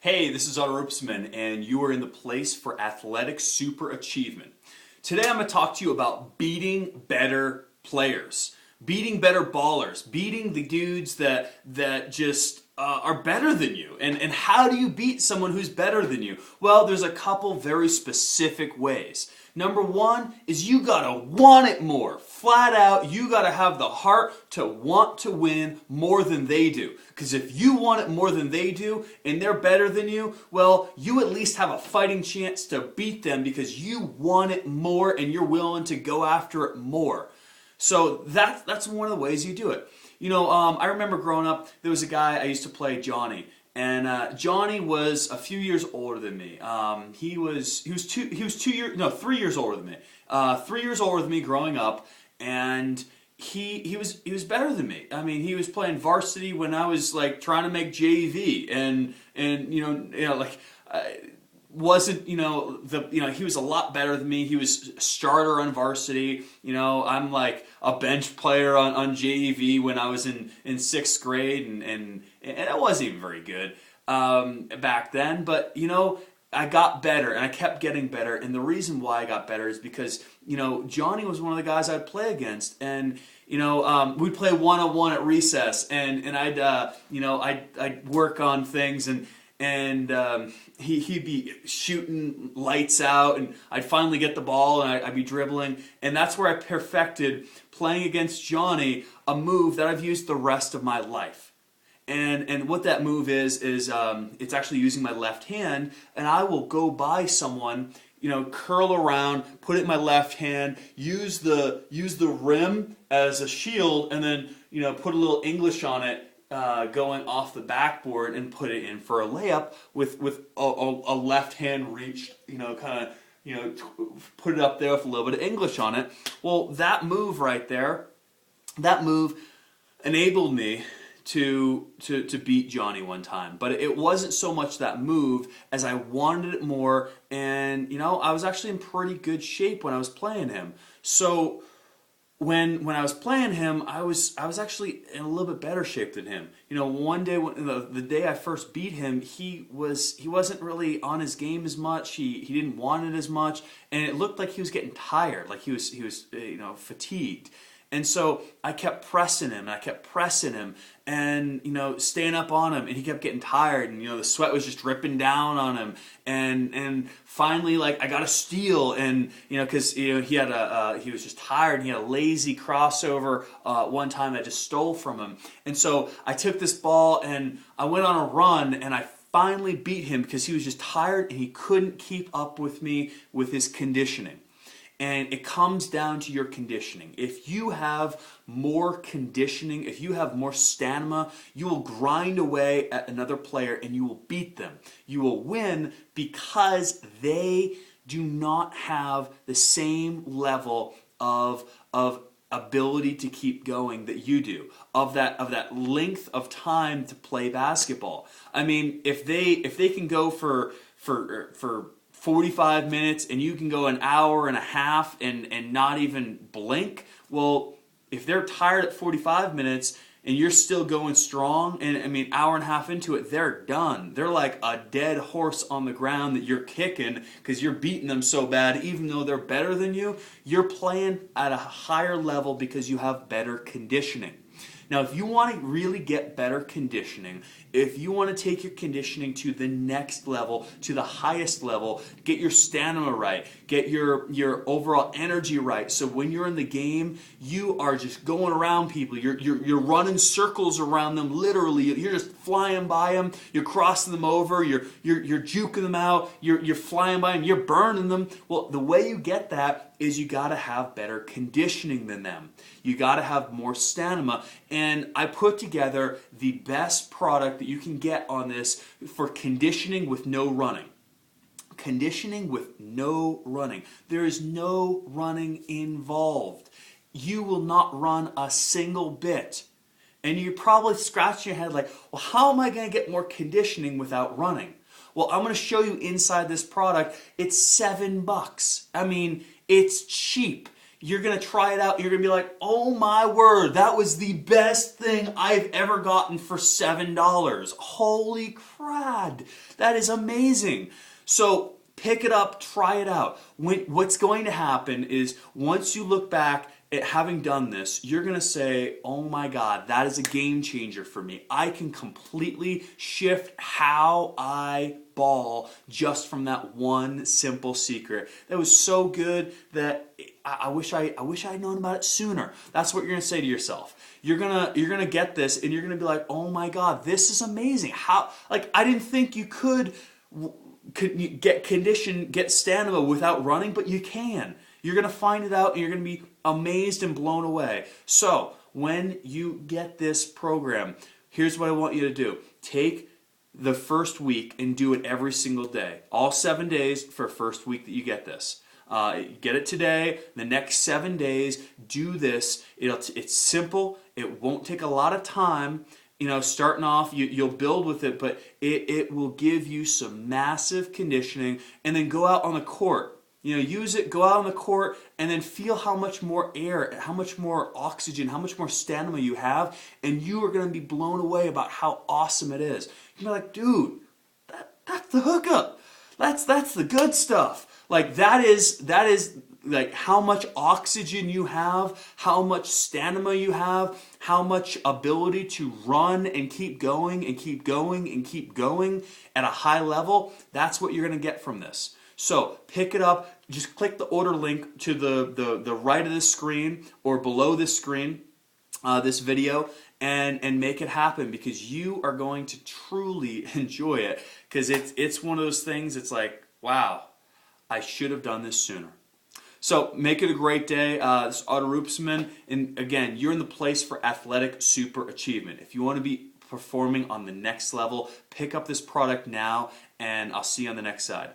Hey, this is Otto Rupsman, and you are in the place for athletic super achievement. Today I'm going to talk to you about beating better players, beating better ballers, beating the dudes that just are better than you. And how do you beat someone who's better than you? Well, there's a couple very specific ways. Number one is you gotta want it more. Flat out, you gotta have the heart to want to win more than they do. Because if you want it more than they do and they're better than you, well, you at least have a fighting chance to beat them because you want it more and you're willing to go after it more. So that's one of the ways you do it. You know, I remember growing up, there was a guy I used to play, Johnny. And Johnny was a few years older than me. He was 3 years older than me. 3 years older than me growing up, and he was better than me. I mean, he was playing varsity when I was like trying to make JV, and wasn't he was a lot better than me. He was a starter on varsity. You know, I'm like a bench player on JV when I was in sixth grade, and I wasn't even very good back then. But you know, I got better, and I kept getting better. And the reason why I got better is because Johnny was one of the guys I'd play against, and we'd play one-on-one at recess, and I'd work on things and he'd be shooting lights out, and I'd finally get the ball, and I'd be dribbling, and that's where I perfected playing against Johnny, a move that I've used the rest of my life. And what that move is it's actually using my left hand, and I will go by someone, curl around, put it in my left hand, use the rim as a shield, and then put a little English on it, going off the backboard, and put it in for a layup with a left hand reached, put it up there with a little bit of English on it. Well, that move right there, that move enabled me to beat Johnny one time. But it wasn't so much that move as I wanted it more, and I was actually in pretty good shape when I was playing him. So when I was playing him, I was actually in a little bit better shape than him. One day, the day I first beat him, he wasn't really on his game as much. He didn't want it as much, and it looked like he was getting tired, like he was fatigued. And so I kept pressing him, and staying up on him, and he kept getting tired, and the sweat was just dripping down on him, and finally, like, I got a steal, and because he was just tired, and he had a lazy crossover one time I just stole from him, and so I took this ball and I went on a run, and I finally beat him because he was just tired and he couldn't keep up with me with his conditioning. And it comes down to your conditioning. If you have more conditioning, if you have more stamina, you will grind away at another player and you will beat them. You will win because they do not have the same level of ability to keep going that you do, of that length of time to play basketball. I mean, if they can go for 45 minutes and you can go an hour and a half and not even blink, well, if they're tired at 45 minutes and you're still going strong, and hour and a half into it, they're done. They're like a dead horse on the ground that you're kicking because you're beating them so bad. Even though they're better than you, you're playing at a higher level because you have better conditioning. Now, if you want to really get better conditioning, if you want to take your conditioning to the next level, to the highest level, get your stamina right, get your overall energy right, so when you're in the game, you are just going around people. You're running circles around them, literally. You're just flying by them. You're crossing them over. You're juking them out. You're flying by them. You're burning them. Well, the way you get that is you got to have better conditioning than them. You got to have more stamina. And I put together the best product that you can get on this for conditioning with no running. Conditioning with no running. There is no running involved. You will not run a single bit. And you're probably scratching your head like, well, how am I going to get more conditioning without running? Well, I'm going to show you inside this product. It's $7. I mean, it's cheap. you're going to try it out. You're going to be like, oh my word, that was the best thing I've ever gotten for $7. Holy crud, that is amazing. So pick it up, try it out. What's going to happen is once you look back at having done this, you're going to say, oh my God, that is a game changer for me. I can completely shift how I ball just from that one simple secret. That was so good that I wish I had known about it sooner. That's what you're going to say to yourself. You're gonna get this and you're going to be like, oh my God, this is amazing. How, like, I didn't think you could get condition, get stamina without running, but you can. You're going to find it out and you're going to be amazed and blown away. So when you get this program, here's what I want you to do. Take the first week and do it every single day. All 7 days for first week that you get this. Get it today. The next 7 days, do this. It's simple. It won't take a lot of time. You know, starting off, you'll build with it, but it will give you some massive conditioning. And then go out on the court. You know, use it, go out on the court, and then feel how much more air, how much more oxygen, how much more stamina you have, and you are going to be blown away about how awesome it is. You're like, dude, that's the hookup. That's the good stuff. Like, that is like how much oxygen you have, how much stamina you have, how much ability to run and keep going and keep going and keep going at a high level. That's what you're going to get from this. So pick it up, just click the order link to the right of this screen or below this screen, this video, and make it happen, because you are going to truly enjoy it, because it's one of those things, it's like, wow, I should have done this sooner. So make it a great day. This is Otto Rupsman, and again, you're in the place for athletic super achievement. If you want to be performing on the next level, pick up this product now, and I'll see you on the next side.